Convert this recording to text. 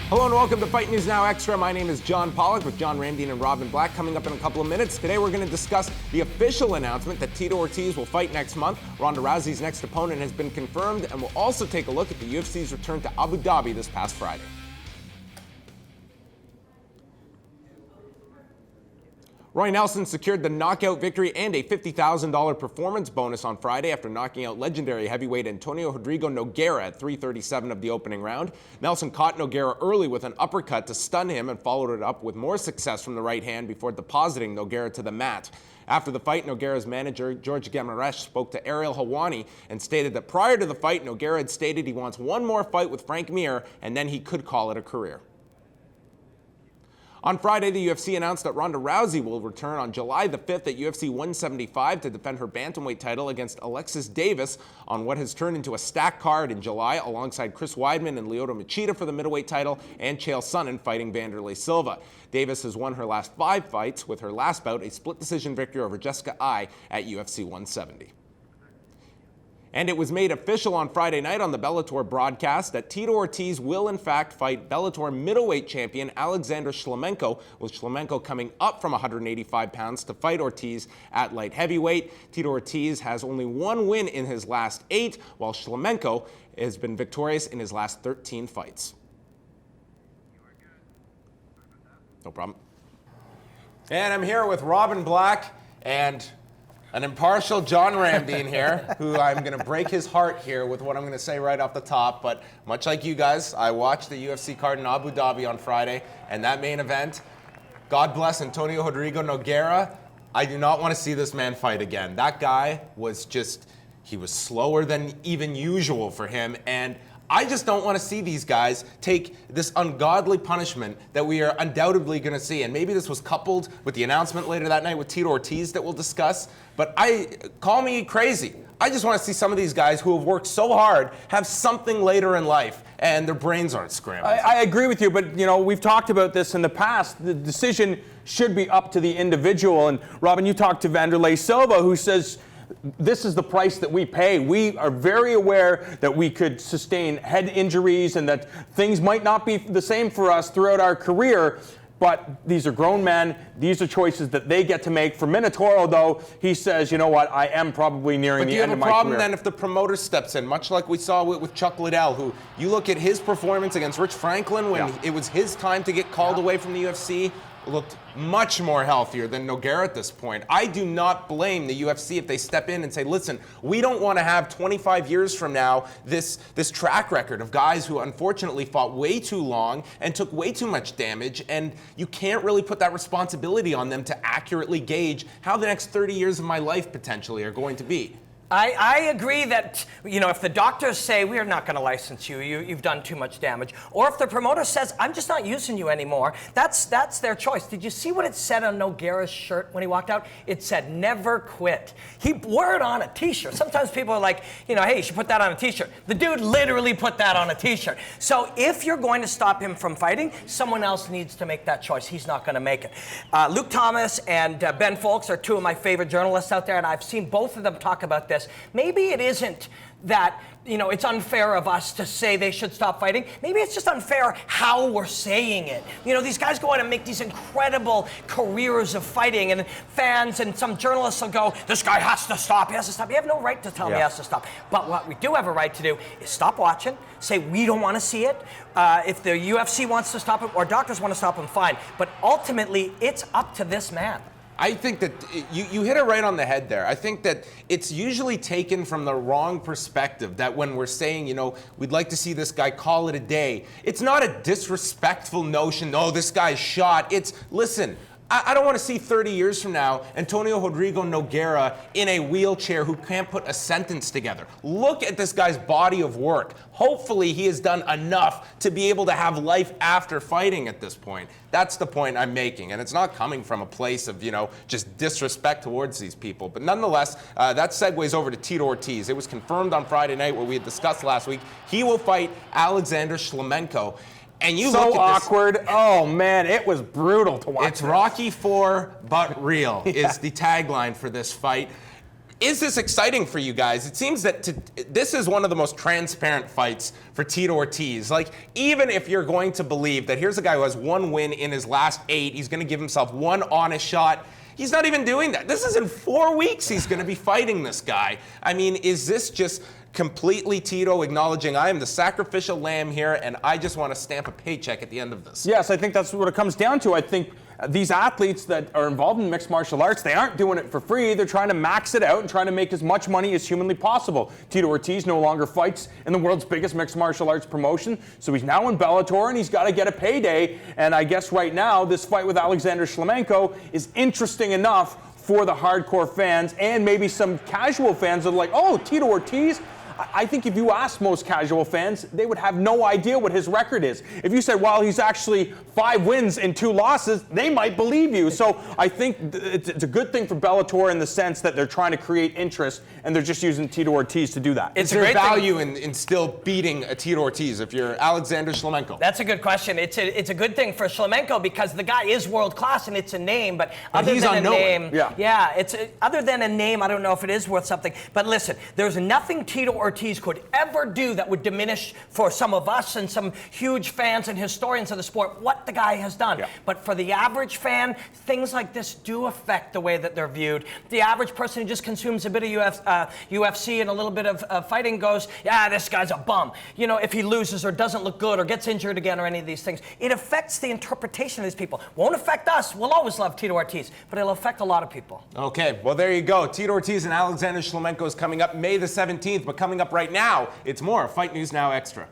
Hello and welcome to Fight News Now Extra. My name is John Pollock with John Ramdeen and Robin Black. Coming up in a couple of minutes, today we're going to discuss the official announcement that Tito Ortiz will fight next month. Ronda Rousey's next opponent has been confirmed, and we'll also take a look at the UFC's return to Abu Dhabi this past Friday. Roy Nelson secured the knockout victory and a $50,000 performance bonus on Friday after knocking out legendary heavyweight Antonio Rodrigo Nogueira at 3:37 of the opening round. Nelson caught Nogueira early with an uppercut to stun him and followed it up with more success from the right hand before depositing Nogueira to the mat. After the fight, Nogueira's manager, George Gamaresh, spoke to Ariel Helwani and stated that prior to the fight, Nogueira had stated he wants one more fight with Frank Mir and then he could call it a career. On Friday, the UFC announced that Ronda Rousey will return on July the 5th at UFC 175 to defend her bantamweight title against Alexis Davis on what has turned into a stacked card in July, alongside Chris Weidman and Lyoto Machida for the middleweight title and Chael Sonnen fighting Vanderlei Silva. Davis has won her last 5 fights, with her last bout a split decision victory over Jessica Ai at UFC 170. And it was made official on Friday night on the Bellator broadcast that Tito Ortiz will in fact fight Bellator middleweight champion Alexander Shlemenko, with Shlemenko coming up from 185 pounds to fight Ortiz at light heavyweight. Tito Ortiz has only 1 win in his last 8, while Shlemenko has been victorious in his last 13 fights. No problem. And I'm here with Robin Black and an impartial John Ramdeen here, who I'm going to break his heart here with what I'm going to say right off the top. But much like you guys, I watched the UFC card in Abu Dhabi on Friday, and that main event, God bless Antonio Rodrigo Nogueira. I do not want to see this man fight again. That guy was just, he was slower than even usual for him, and I just don't want to see these guys take this ungodly punishment that we are undoubtedly going to see. And maybe this was coupled with the announcement later that night with Tito Ortiz that we'll discuss. But call me crazy. I just want to see some of these guys who have worked so hard have something later in life and their brains aren't scrambled. I agree with you, but we've talked about this in the past. The decision should be up to the individual. And Robin, you talked to Vanderlei Silva, who says, this is the price that we pay. We are very aware that we could sustain head injuries and that things might not be the same for us throughout our career, but these are grown men. These are choices that they get to make. For Minotauro, though, he says, you know what, I am probably nearing the end of my career. But do you have a problem then if the promoter steps in, much like we saw with Chuck Liddell, who you look at his performance against Rich Franklin when it was his time to get called away from the UFC, looked much more healthier than Nogueira at this point. I do not blame the UFC if they step in and say, listen, we don't want to have 25 years from now this track record of guys who unfortunately fought way too long and took way too much damage, and you can't really put that responsibility on them to accurately gauge how the next 30 years of my life potentially are going to be. I agree that, if the doctors say, we're not going to license you, you've done too much damage, or if the promoter says, I'm just not using you anymore, that's their choice. Did you see what it said on Nogueira's shirt when he walked out? It said, never quit. He wore it on a t-shirt. Sometimes people are like, hey, you should put that on a t-shirt. The dude literally put that on a t-shirt. So if you're going to stop him from fighting, someone else needs to make that choice. He's not going to make it. Luke Thomas and Ben Fowlkes are 2 of my favorite journalists out there, and I've seen both of them talk about this. Maybe it isn't that, it's unfair of us to say they should stop fighting. Maybe it's just unfair how we're saying it. These guys go out and make these incredible careers of fighting, and fans and some journalists will go, this guy has to stop, he has to stop. You have no right to tell me he has to stop. But what we do have a right to do is stop watching, say we don't want to see it. If the UFC wants to stop him or doctors want to stop him, fine. But ultimately, it's up to this man. I think that you hit it right on the head there. I think that it's usually taken from the wrong perspective, that when we're saying, we'd like to see this guy call it a day, it's not a disrespectful notion, this guy's shot. It's, listen, I don't want to see 30 years from now Antonio Rodrigo Nogueira in a wheelchair who can't put a sentence together. Look at this guy's body of work. Hopefully he has done enough to be able to have life after fighting at this point. That's the point I'm making, and it's not coming from a place of, just disrespect towards these people. But nonetheless, that segues over to Tito Ortiz. It was confirmed on Friday night, what we had discussed last week. He will fight Alexander Shlemenko. And you so look at awkward. This, oh man, it was brutal to watch. It's Rocky IV, but real is the tagline for this fight. Is this exciting for you guys? It seems that this is one of the most transparent fights for Tito Ortiz. Like, even if you're going to believe that here's a guy who has 1 win in his last 8, he's going to give himself 1 honest shot. He's not even doing that. This is in 4 weeks he's going to be fighting this guy. I mean, is this just completely Tito acknowledging I am the sacrificial lamb here and I just want to stamp a paycheck at the end of this? Yes, I think that's what it comes down to. I think these athletes that are involved in mixed martial arts, they aren't doing it for free. They're trying to max it out and trying to make as much money as humanly possible. Tito Ortiz no longer fights in the world's biggest mixed martial arts promotion, so he's now in Bellator and he's got to get a payday. And I guess right now, this fight with Alexander Shlemenko is interesting enough for the hardcore fans and maybe some casual fans that are like, oh, Tito Ortiz? I think if you ask most casual fans, they would have no idea what his record is. If you said, well, he's actually 5 wins and 2 losses, they might believe you. So I think it's a good thing for Bellator in the sense that they're trying to create interest and they're just using Tito Ortiz to do that. Is there value in still beating a Tito Ortiz if you're Alexander Shlemenko? That's a good question. It's a good thing for Shlemenko because the guy is world class and it's a name, but other he's than a unknown. name, other than a name, I don't know if it is worth something. But listen, there's nothing Tito Ortiz could ever do that would diminish for some of us and some huge fans and historians of the sport what the guy has done. Yeah. But for the average fan, things like this do affect the way that they're viewed. The average person who just consumes a bit of UFC and a little bit of fighting goes, yeah, this guy's a bum. You know, if he loses or doesn't look good or gets injured again or any of these things, it affects the interpretation of these people. Won't affect us. We'll always love Tito Ortiz, but it'll affect a lot of people. Okay, well, there you go. Tito Ortiz and Alexander Shlemenko is coming up May the 17th, but coming up right now, it's more Fight News Now Extra.